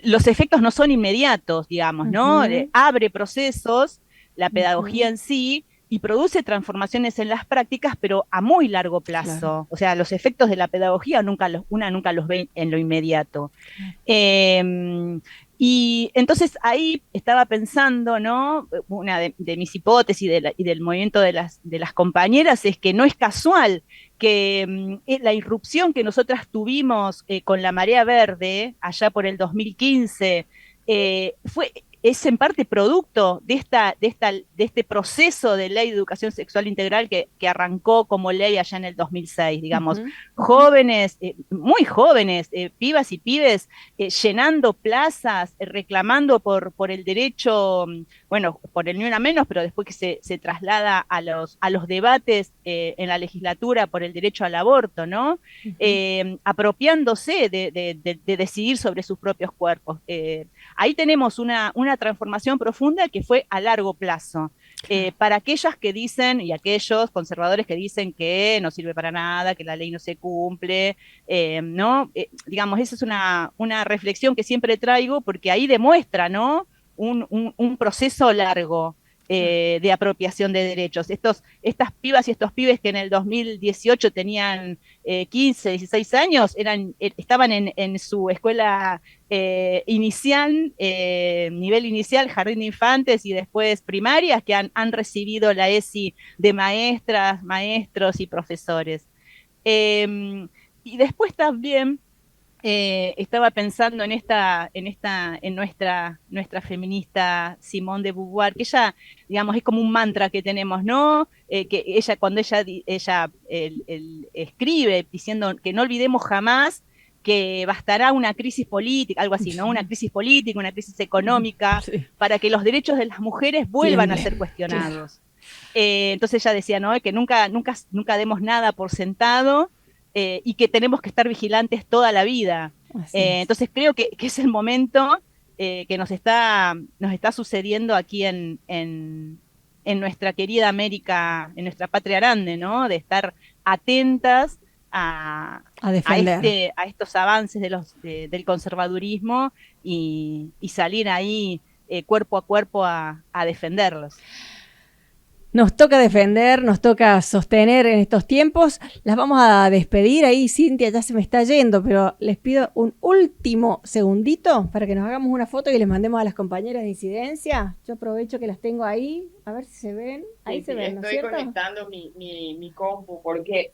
los efectos no son inmediatos, digamos, ¿no? Ujú, Abre procesos, la pedagogía ujú, en sí, y produce transformaciones en las prácticas, pero a muy largo claro, plazo. O sea, los efectos de la pedagogía una nunca los ve en lo inmediato. claro. Eh, y entonces ahí estaba pensando, ¿no? Una de mis hipótesis y del movimiento de las compañeras es que no es casual que la irrupción que nosotras tuvimos con la marea verde allá por el 2015 es en parte producto de este proceso de ley de educación sexual integral que arrancó como ley allá en el 2006, digamos, Ujú, jóvenes, muy jóvenes, pibas y pibes, llenando plazas, reclamando por el derecho, bueno, por el ni una menos, pero después que se traslada a los debates en la legislatura por el derecho al aborto, ¿no? ujú. Apropiándose de decidir sobre sus propios cuerpos. Ahí tenemos una transformación profunda que fue a largo plazo. Claro. Para aquellas que dicen, y aquellos conservadores que dicen que no sirve para nada, que la ley no se cumple, ¿no? Digamos, esa es una reflexión que siempre traigo porque ahí demuestra, ¿no? Un proceso largo Claro. de apropiación de derechos. Estas pibas y estos pibes que en el 2018 tenían 15, 16 años, estaban en su escuela inicial, nivel inicial, jardín de infantes y después primarias, que han recibido la ESI de maestras, maestros y profesores. Y después también estaba pensando en nuestra feminista Simone de Beauvoir, que ella, digamos, es como un mantra que tenemos, ¿no? Que ella, cuando ella escribe diciendo que no olvidemos jamás que bastará una crisis política, algo así, ¿no? Una crisis política, una crisis económica, Sí, para que los derechos de las mujeres vuelvan a ser tiemblen. Claro. cuestionados. Entonces ella decía, ¿no? Que nunca demos nada por sentado y que tenemos que estar vigilantes toda la vida. Entonces creo que es el momento que nos está sucediendo aquí en nuestra querida América, en nuestra patria grande, ¿no? De estar atentas a estos avances del conservadurismo y salir ahí cuerpo a cuerpo a defenderlos. Nos toca defender, nos toca sostener en estos tiempos. Las vamos a despedir ahí, Cintia ya se me está yendo, pero les pido un último segundito para que nos hagamos una foto y les mandemos a las compañeras de incidencia. Yo aprovecho que las tengo ahí, a ver si se ven. Ahí sí, se ven, ¿no es cierto? Estoy conectando mi compu porque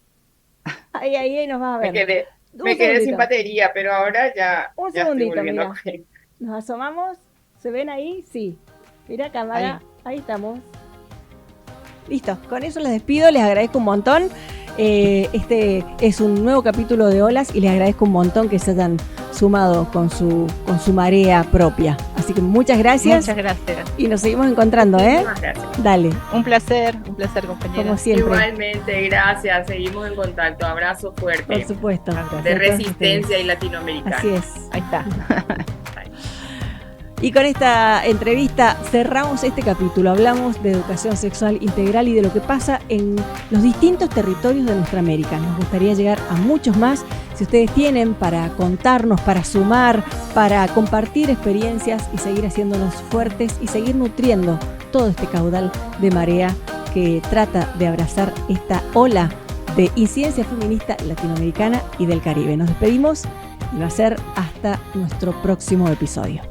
ahí nos va a ver. Me quedé sin batería, pero ahora ya segundito, mira. Nos asomamos, ¿se ven ahí? Sí. Mira cámara, ahí estamos. Listo, con eso les despido, les agradezco un montón. Este es un nuevo capítulo de Olas y les agradezco un montón que se hayan sumado con su marea propia. Así que muchas gracias. Muchas gracias. Y nos seguimos encontrando, ¿eh? Muchas gracias. Dale. Un placer, compañera. Como siempre. Igualmente, gracias. Seguimos en contacto. Abrazo fuerte. Por supuesto. De Resistencia y Latinoamericana. Así es. Ahí está. Y con esta entrevista cerramos este capítulo. Hablamos de educación sexual integral y de lo que pasa en los distintos territorios de nuestra América. Nos gustaría llegar a muchos más. Si ustedes tienen para contarnos, para sumar, para compartir experiencias y seguir haciéndonos fuertes y seguir nutriendo todo este caudal de marea que trata de abrazar esta ola de incidencia feminista latinoamericana y del Caribe. Nos despedimos y va a ser hasta nuestro próximo episodio.